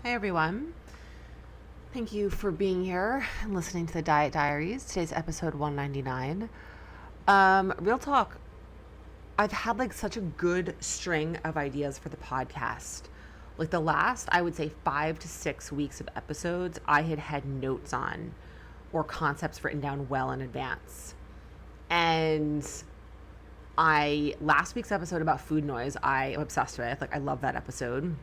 Hi, everyone. Thank you for being here and listening to the Diet Diaries. Today's episode 199. Real talk, I've had like such a good string of ideas for the podcast. Like the last, I would say 5 to 6 weeks of episodes, I had notes on or concepts written down well in advance. And last week's episode about food noise, I am obsessed with. Like, I love that episode.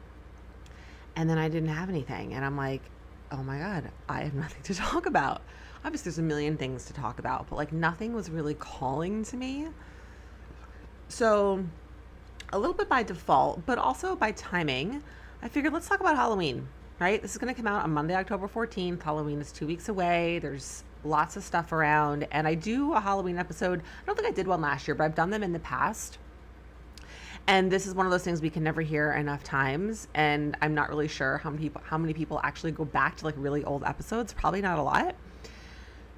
And then I didn't have anything. And I'm like, oh my God, I have nothing to talk about. Obviously, there's a million things to talk about, but like nothing was really calling to me. So, a little bit by default, but also by timing, I figured let's talk about Halloween, right? This is going to come out on Monday, October 14th. Halloween is 2 weeks away. There's lots of stuff around. And I do a Halloween episode. I don't think I did one last year, but I've done them in the past. And this is one of those things we can never hear enough times. And I'm not really sure how many people actually go back to like really old episodes. Probably not a lot.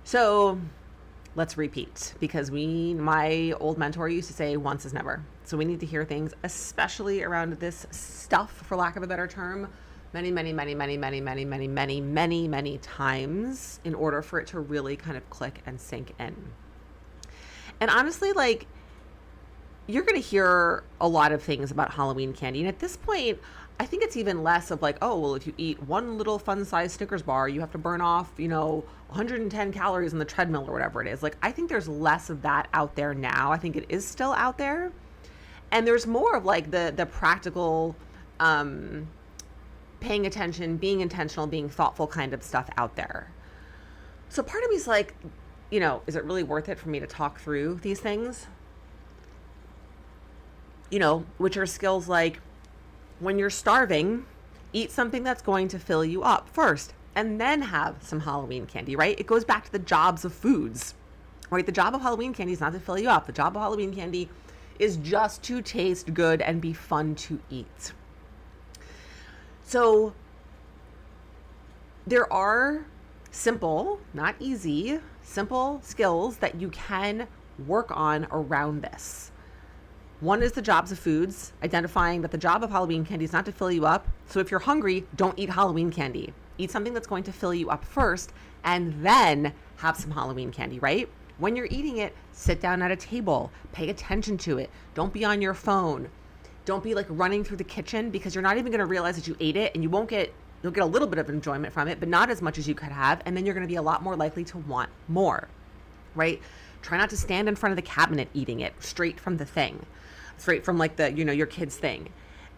So let's repeat, because my old mentor used to say once is never. So we need to hear things, especially around this stuff, for lack of a better term, many, many, many, many, many, many, many, many, many, many times in order for it to really kind of click and sink in. And honestly, like, you're going to hear a lot of things about Halloween candy. And at this point, I think it's even less of like, oh, well, if you eat one little fun-sized Snickers bar, you have to burn off, 110 calories on the treadmill or whatever it is. Like, I think there's less of that out there now. I think it is still out there. And there's more of like the practical, paying attention, being intentional, being thoughtful kind of stuff out there. So part of me is like, is it really worth it for me to talk through these things? Which are skills like, when you're starving, eat something that's going to fill you up first, and then have some Halloween candy, right? It goes back to the jobs of foods, right? The job of Halloween candy is not to fill you up. The job of Halloween candy is just to taste good and be fun to eat. So there are simple, not easy, simple skills that you can work on around this. One is the jobs of foods, identifying that the job of Halloween candy is not to fill you up. So if you're hungry, don't eat Halloween candy. Eat something that's going to fill you up first, and then have some Halloween candy, right? When you're eating it, sit down at a table, pay attention to it. Don't be on your phone. Don't be like running through the kitchen, because you're not even going to realize that you ate it, and you'll get a little bit of enjoyment from it, but not as much as you could have. And then you're going to be a lot more likely to want more, right? Try not to stand in front of the cabinet eating it straight from the thing. Straight from like the, your kid's thing.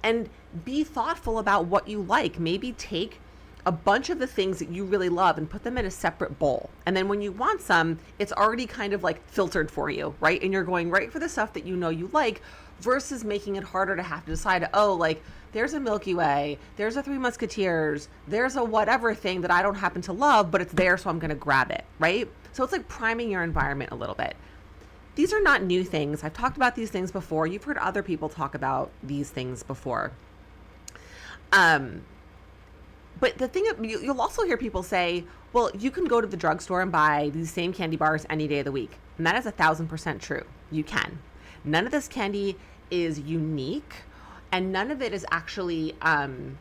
And be thoughtful about what you like. Maybe take a bunch of the things that you really love and put them in a separate bowl. And then when you want some, it's already kind of like filtered for you, right? And you're going right for the stuff that you like, versus making it harder to have to decide, oh, like, there's a Milky Way, there's a Three Musketeers, there's a whatever thing that I don't happen to love, but it's there, so I'm going to grab it, right? So it's like priming your environment a little bit. These are not new things. I've talked about these things before. You've heard other people talk about these things before. But the thing, you'll also hear people say, well, you can go to the drugstore and buy these same candy bars any day of the week. And that is 1,000% true. You can. None of this candy is unique, and none of it is actually kind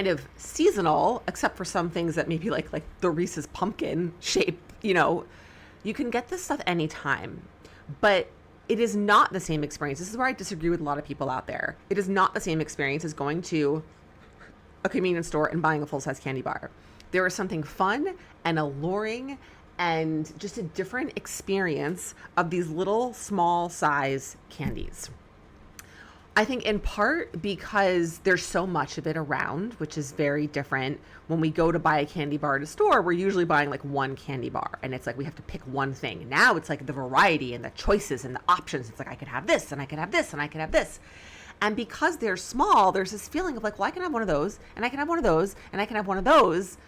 of seasonal, except for some things that maybe like the Reese's pumpkin shape, You can get this stuff anytime, but it is not the same experience. This is where I disagree with a lot of people out there. It is not the same experience as going to a convenience store and buying a full-size candy bar. There is something fun and alluring and just a different experience of these little small size candies. I think in part because there's so much of it around, which is very different. When we go to buy a candy bar at a store, we're usually buying like one candy bar, and it's like we have to pick one thing. Now it's like the variety and the choices and the options. It's like I could have this, and I could have this, and I could have this. And because they're small, there's this feeling of like, well, I can have one of those, and I can have one of those, and I can have one of those.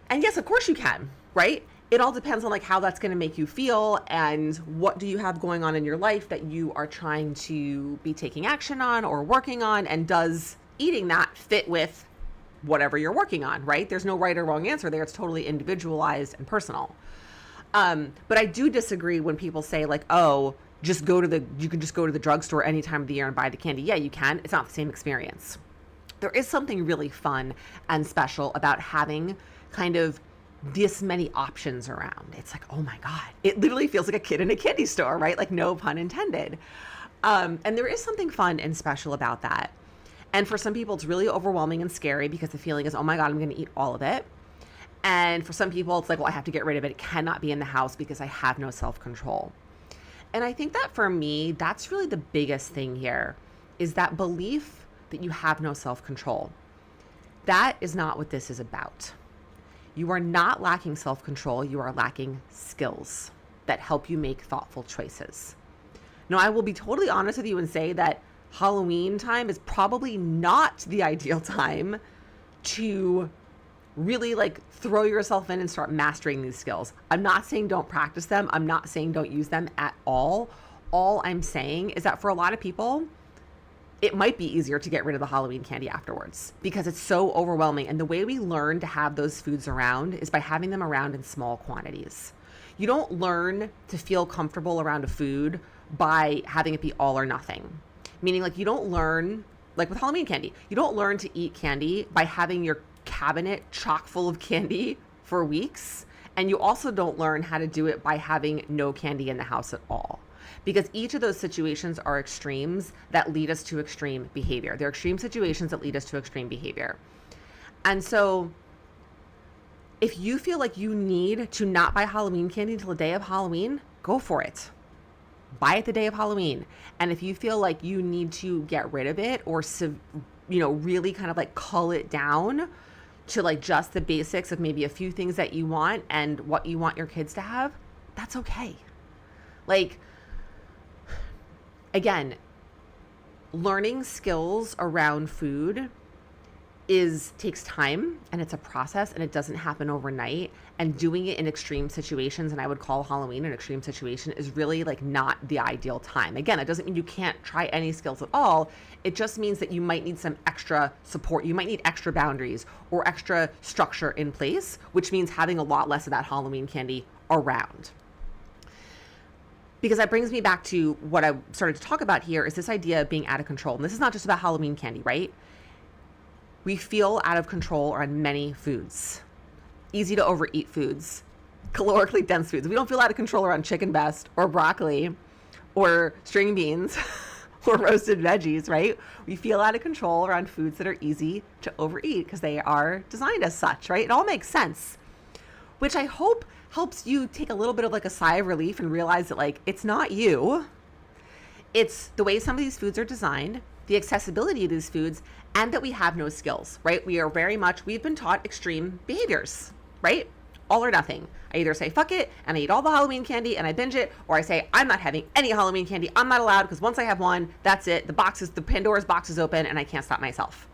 And yes, of course you can, right? It all depends on like how that's going to make you feel, and what do you have going on in your life that you are trying to be taking action on or working on, and does eating that fit with whatever you're working on, right? There's no right or wrong answer there. It's totally individualized and personal. But I do disagree when people say like, oh, you can just go to the drugstore any time of the year and buy the candy. Yeah, you can. It's not the same experience, There is something really fun and special about having kind of this many options around. It's like, oh my God, it literally feels like a kid in a candy store, right? Like, no pun intended. And there is something fun and special about that. And for some people, it's really overwhelming and scary because the feeling is, oh my God, I'm going to eat all of it. And for some people, it's like, well, I have to get rid of it. It cannot be in the house because I have no self-control. And I think that for me, that's really the biggest thing here, is that belief that you have no self-control. That is not what this is about. You are not lacking self-control. You are lacking skills that help you make thoughtful choices. Now, I will be totally honest with you and say that Halloween time is probably not the ideal time to really like throw yourself in and start mastering these skills. I'm not saying don't practice them. I'm not saying don't use them at all. All I'm saying is that for a lot of people, it might be easier to get rid of the Halloween candy afterwards because it's so overwhelming. And the way we learn to have those foods around is by having them around in small quantities. You don't learn to feel comfortable around a food by having it be all or nothing. Meaning, like, you don't learn, like with Halloween candy, you don't learn to eat candy by having your cabinet chock full of candy for weeks. And you also don't learn how to do it by having no candy in the house at all. Because each of those situations are extremes that lead us to extreme behavior. They're extreme situations that lead us to extreme behavior. And so if you feel like you need to not buy Halloween candy until the day of Halloween, go for it. Buy it the day of Halloween. And if you feel like you need to get rid of it or, really kind of like cull it down to like just the basics of maybe a few things that you want and what you want your kids to have, that's okay. Like, again, learning skills around food takes time, and it's a process, and it doesn't happen overnight. And doing it in extreme situations, and I would call Halloween an extreme situation, is really like not the ideal time. Again, that doesn't mean you can't try any skills at all. It just means that you might need some extra support. You might need extra boundaries or extra structure in place, which means having a lot less of that Halloween candy around. Because that brings me back to what I started to talk about here, is this idea of being out of control. And this is not just about Halloween candy, right? We feel out of control around many foods, easy to overeat foods, calorically dense foods. We don't feel out of control around chicken breast or broccoli or string beans or roasted veggies, right? We feel out of control around foods that are easy to overeat because they are designed as such, right? It all makes sense, which I hope helps you take a little bit of like a sigh of relief and realize that like it's not you. It's the way some of these foods are designed, the accessibility of these foods, and that we have no skills, right? We've been taught extreme behaviors, right? All or nothing. I either say fuck it and I eat all the Halloween candy and I binge it, or I say I'm not having any Halloween candy. I'm not allowed because once I have one, that's it. The Pandora's box is open and I can't stop myself.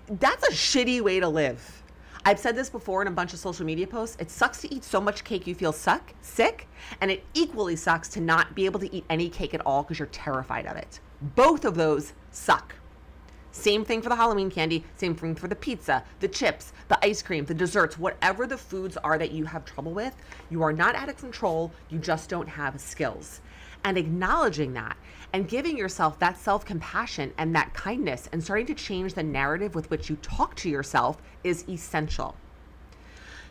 That's a shitty way to live. I've said this before in a bunch of social media posts. It sucks to eat so much cake you feel sick, and it equally sucks to not be able to eat any cake at all because you're terrified of it. Both of those suck. Same thing for the Halloween candy, same thing for the pizza, the chips, the ice cream, the desserts, whatever the foods are that you have trouble with, you are not out of control, you just don't have skills. And acknowledging that and giving yourself that self-compassion and that kindness and starting to change the narrative with which you talk to yourself is essential.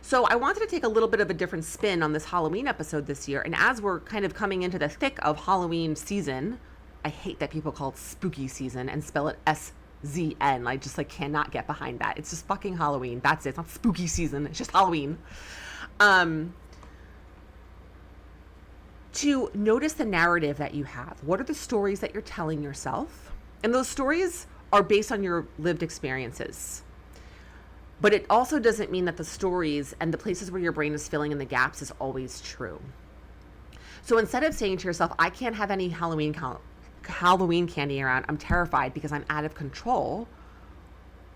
So I wanted to take a little bit of a different spin on this Halloween episode this year. And as we're kind of coming into the thick of Halloween season, I hate that people call it spooky season and spell it SZN. I just cannot get behind that. It's just fucking Halloween. That's it. It's not spooky season. It's just Halloween. To notice the narrative that you have. What are the stories that you're telling yourself? And those stories are based on your lived experiences. But it also doesn't mean that the stories and the places where your brain is filling in the gaps is always true. So instead of saying to yourself, I can't have any Halloween candy around, I'm terrified because I'm out of control.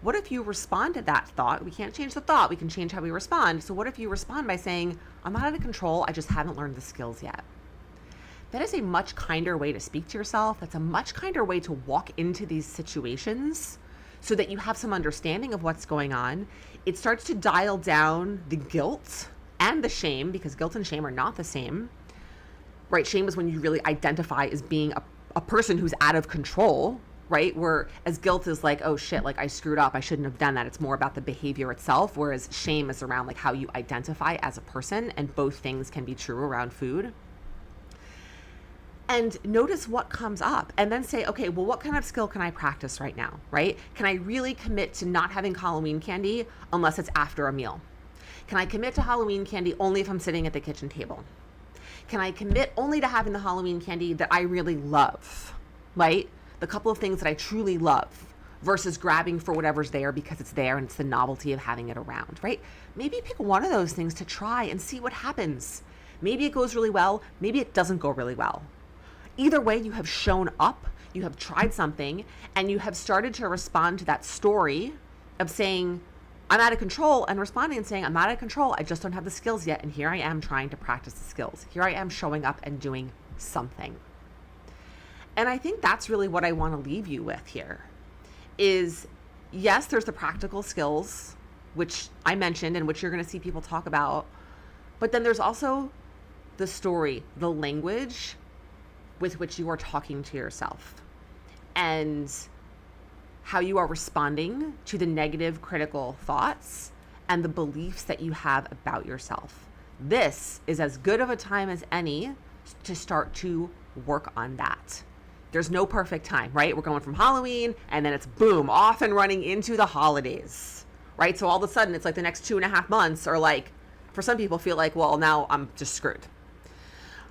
What if you respond to that thought? We can't change the thought, we can change how we respond. So what if you respond by saying, I'm not out of control, I just haven't learned the skills yet. That is a much kinder way to speak to yourself. That's a much kinder way to walk into these situations so that you have some understanding of what's going on. It starts to dial down the guilt and the shame, because guilt and shame are not the same, right? Shame is when you really identify as being a person who's out of control, right? Where as guilt is like, oh shit, like I screwed up, I shouldn't have done that. It's more about the behavior itself, whereas shame is around like how you identify as a person, and both things can be true around food. And notice what comes up and then say, okay, well, what kind of skill can I practice right now, right? Can I really commit to not having Halloween candy unless it's after a meal? Can I commit to Halloween candy only if I'm sitting at the kitchen table? Can I commit only to having the Halloween candy that I really love, right? The couple of things that I truly love versus grabbing for whatever's there because it's there and it's the novelty of having it around, right? Maybe pick one of those things to try and see what happens. Maybe it goes really well. Maybe it doesn't go really well. Either way, you have shown up, you have tried something, and you have started to respond to that story of saying, I'm out of control, and responding and saying, I'm not out of control, I just don't have the skills yet, and here I am trying to practice the skills. Here I am showing up and doing something. And I think that's really what I want to leave you with here is, yes, there's the practical skills, which I mentioned and which you're going to see people talk about, but then there's also the story, the language with which you are talking to yourself and how you are responding to the negative critical thoughts and the beliefs that you have about yourself. This is as good of a time as any to start to work on that. There's no perfect time, right? We're going from Halloween and then it's boom, off and running into the holidays, right? So all of a sudden it's like the next 2.5 months are like, for some people feel like, well, now I'm just screwed.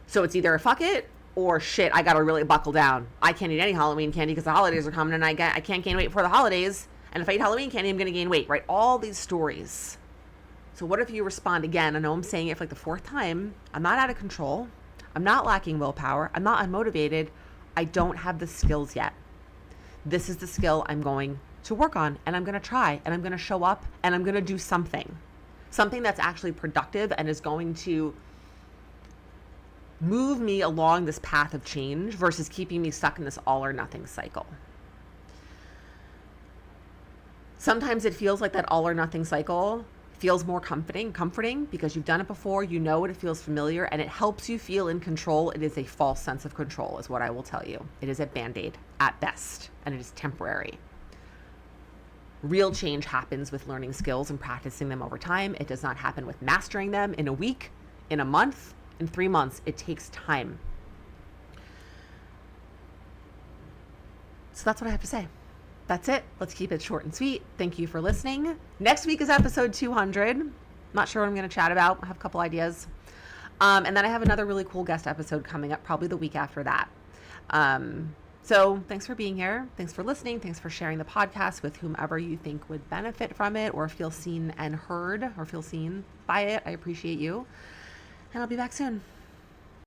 So it's either fuck it or shit, I gotta really buckle down. I can't eat any Halloween candy because the holidays are coming and I can't gain weight before the holidays. And if I eat Halloween candy, I'm gonna gain weight, right? All these stories. So what if you respond again? I know I'm saying it for like the 4th time. I'm not out of control. I'm not lacking willpower. I'm not unmotivated. I don't have the skills yet. This is the skill I'm going to work on, and I'm gonna try, and I'm gonna show up, and I'm gonna do something. Something that's actually productive and is going to move me along this path of change versus keeping me stuck in this all or nothing cycle. Sometimes it feels like that all or nothing cycle feels more comforting because you've done it before, you know it, it feels familiar, and it helps you feel in control. It is a false sense of control, is what I will tell you. It is a Band-Aid at best, and it is temporary. Real change happens with learning skills and practicing them over time. It does not happen with mastering them in a week, in a month, in 3 months. It takes time. So that's what I have to say. That's it. Let's keep it short and sweet. Thank you for listening. Next week is episode 200. Not sure what I'm going to chat about. I have a couple ideas. And then I have another really cool guest episode coming up probably the week after that. So thanks for being here. Thanks for listening. Thanks for sharing the podcast with whomever you think would benefit from it or feel seen and heard or feel seen by it. I appreciate you. And I'll be back soon.